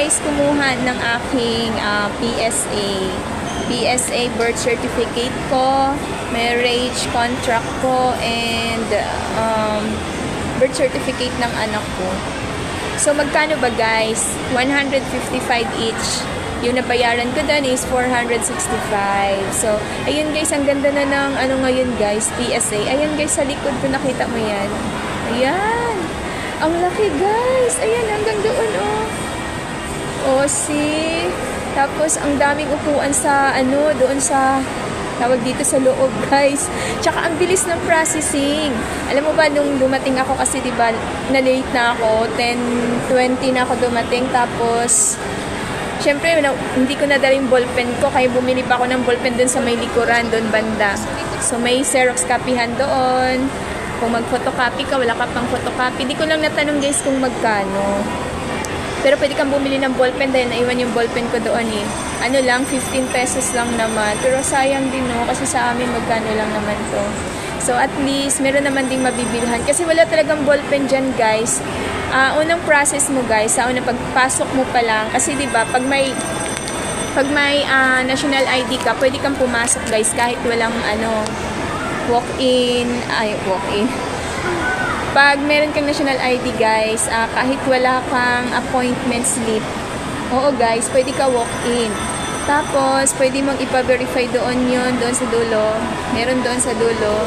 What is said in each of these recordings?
guys kumuha ng aking PSA birth certificate ko, marriage contract ko, and birth certificate ng anak ko. So magkano ba guys? 155 each. Yung nabayaran ko doon is 465. So ayun guys, ang ganda na ng ano ngayon guys, PSA. Ayun guys, sa likod ko nakita mo yan. Ayan. Ang laki guys. Ayan, hanggang doon oh. Oh, see? Tapos ang daming upuan sa ano, doon sa tawag dito sa loob guys. Tsaka ang bilis ng processing. Alam mo ba nung dumating ako kasi diba na late na ako, 10:20 na ako dumating, tapos syempre hindi ko nadala yung ballpen ko, kaya bumili pa ako ng ballpen doon sa may likuran, doon banda. So may Xerox copyhan doon. Kung mag-photocopy ka, wala ka pang photocopy. Di ko lang natanong guys kung magkano. Pero pwede kang bumili ng ballpen dahil naiwan yung ballpen ko doon eh. Ano lang, 15 pesos lang naman. Pero sayang din no, kasi sa amin magkano lang naman to. So at least, meron naman ding mabibilhan. Kasi wala talagang ballpen dyan guys. Unang process mo guys, sa unang pagpasok mo pa lang. Kasi diba, pag may national ID ka, pwede kang pumasok guys kahit walang ano, walk-in. Pag meron kang national ID guys, kahit wala kang appointment slip, oo guys, pwede ka walk-in. Tapos, pwede mong ipa-verify doon yun, doon sa dulo. Meron doon sa dulo.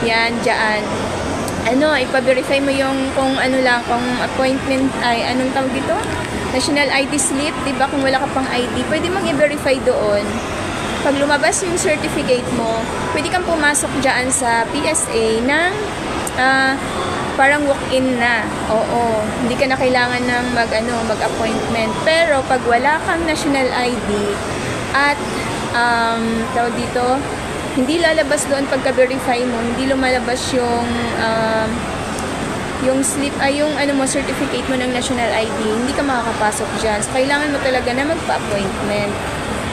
Yan, dyan. Ano, ipa-verify mo yung kung ano lang, kung appointment, anong tawag dito? National ID slip, diba? Kung wala ka pang ID, pwede mong i-verify doon. Pag lumabas yung certificate mo, pwede kang pumasok dyan sa PSA ng parang walk-in na. Oo, hindi ka na kailangan ng mag-appointment. Pero pag wala kang national ID at tawag dito, hindi lalabas doon pagka-verify mo, hindi lumalabas yung slip yung certificate mo ng national ID, hindi ka makakapasok diyan. So kailangan mo talaga na magpa-appointment.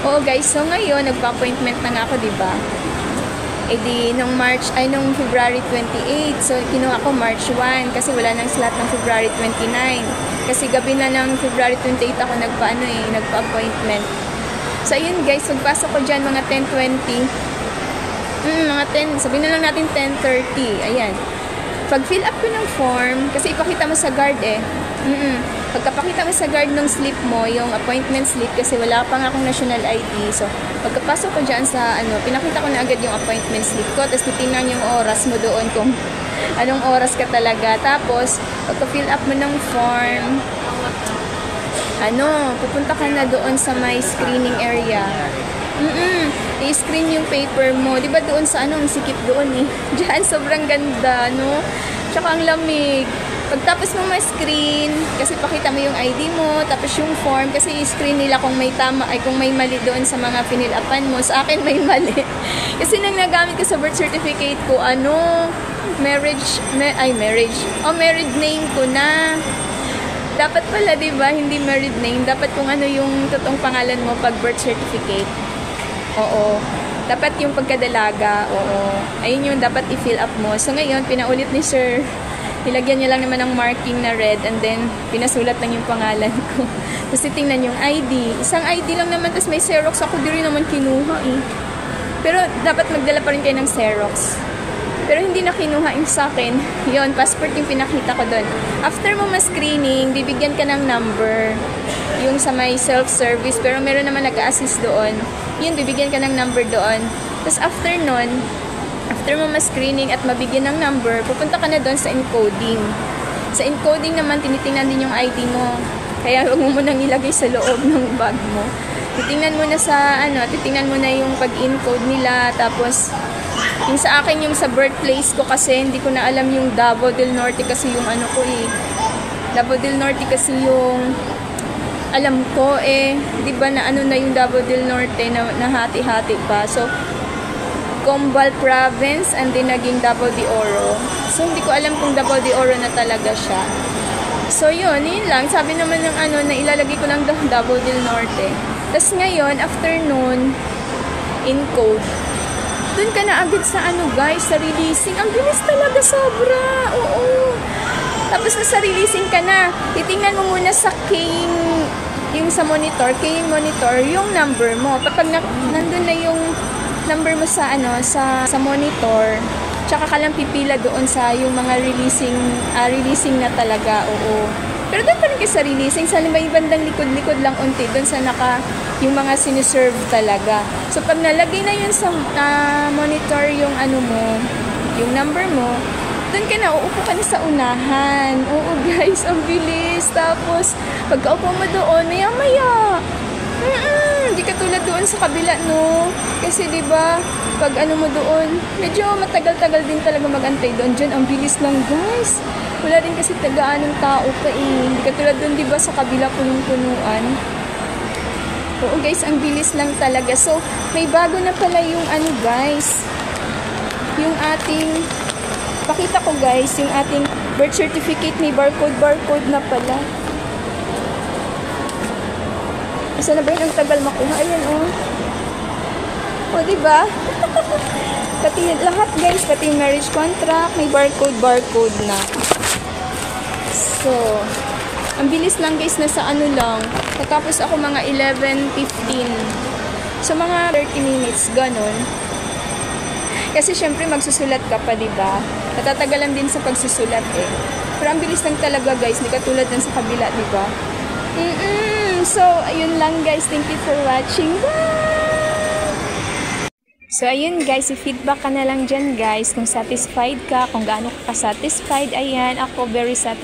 Oo guys, so ngayon nagpa-appointment na nga ako, 'di ba? Nung February 28. So, kinuha ko March 1 kasi wala nang slot ng February 29. Kasi gabi na ng February 28 ako nagpa-appointment. So, ayun guys, pagpasok ko dyan mga 10:20. Sabihin na lang natin 10:30. Ayan. Pag-fill up ko ng form, kasi ipakita mo sa guard eh. Pagkapakita mo sa guard ng slip mo, yung appointment slip, kasi wala pa nga akong national ID. So, pagkapasok ko dyan sa pinakita ko na agad yung appointment slip ko, tapos titingnan yung oras mo doon kung anong oras ka talaga. Tapos, pagka-fill up mo ng form, pupunta ka na doon sa my screening area. I-screen yung paper mo. Diba doon sa ang sikip doon eh. Diyan, sobrang ganda, no? Tsaka ang lamig. Pagtapos mo ma-screen, kasi pakita mo yung ID mo, tapos yung form, kasi i-screen nila kung may tama, kung may mali doon sa mga pinil-upan mo. Sa akin may mali. Kasi nang nagamit ko sa birth certificate ko, marriage name ko na. Dapat pala, diba, hindi married name. Dapat kung ano yung totoong pangalan mo pag birth certificate. Oo. Dapat yung pagkadalaga. Oo. Ayun yung dapat i-fill up mo. So ngayon, pinaulit ni sir. Nilagyan niya lang naman ng marking na red and then pinasulat lang yung pangalan ko. Tapos titingnan yung ID. Isang ID lang naman, tapos may Xerox. Ako di rin naman kinuha eh. Pero dapat magdala pa rin kayo ng Xerox. Pero hindi na kinuha yung sa akin. Yun, passport yung pinakita ko doon. After mo ma-screening, bibigyan ka ng number. Yung sa may self-service. Pero meron naman nag-assist doon. Yun, bibigyan ka ng number doon. Tapos after nun, after mo ma-screening at mabigyan ng number, pupunta ka na doon sa encoding. Sa encoding naman, tinitingnan din yung ID mo. Kaya huwag mo munang ilagay sa loob ng bag mo. Titingnan mo na titingnan mo na yung pag-encode nila. Tapos, yung sa akin, yung sa birthplace ko kasi, hindi ko na alam yung Davao del Norte kasi yung ko eh. Davao del Norte kasi yung alam ko eh. Diba na na yung Davao del Norte na hati-hati pa. So, Combal Province and then naging Davao de Oro. So, hindi ko alam kung Davao de Oro na talaga siya. So, yun lang. Sabi naman ng na ilalagay ko lang Davao del Norte. Tapos ngayon, afternoon, encode. Doon ka na agad sa guys, sa releasing. Ang bilis talaga, sobra. Oo. Tapos nasa releasing ka na. Titingnan mo muna sa King yung sa monitor, kayong monitor, yung number mo. Kapag nandun na yung number mo sa sa monitor, tsaka ka lang pipila doon sa yung mga releasing na talaga, oo. Pero doon pa rin kayo sa releasing, sa may bandang likod-likod lang unti, doon sa yung mga siniserve talaga. So pag nalagay na yun sa monitor yung mo, yung number mo, doon ka na, uupo ka na sa unahan. Oo guys, ang bilis. Tapos, pagkaupo mo doon, maya-maya. Hindi ka tulad doon sa kabila, no? Kasi, di ba pag mo doon, medyo matagal-tagal din talaga magantay doon. Diyan, ang bilis lang, guys. Wala din kasi tagaan ng tao pa eh. Hindi ka tulad doon, di ba, sa kabila punong-punuan. Oo guys, ang bilis lang talaga. So, may bago na pala yung guys. Yung ating... Pakita ko guys, yung ating birth certificate may barcode na pala. Isa na ba yun ang tagal makuha? Ayan oh. O diba? Pati lahat guys, pati yung marriage contract, may barcode na. So, ang bilis lang guys, nasa lang. Tapos ako mga 11:15. So mga 30 minutes, ganon. Kasi syempre magsusulat ka pa, diba? Natatagalan din sa pagsusulat eh. Pero ang bilis lang talaga guys, hindi katulad din sa kabila, diba? So, ayun lang guys. Thank you for watching. Bye! So, ayun guys, i-feedback ka na lang dyan guys kung satisfied ka, kung gaano ka satisfied. Ayan, ako very satisfied.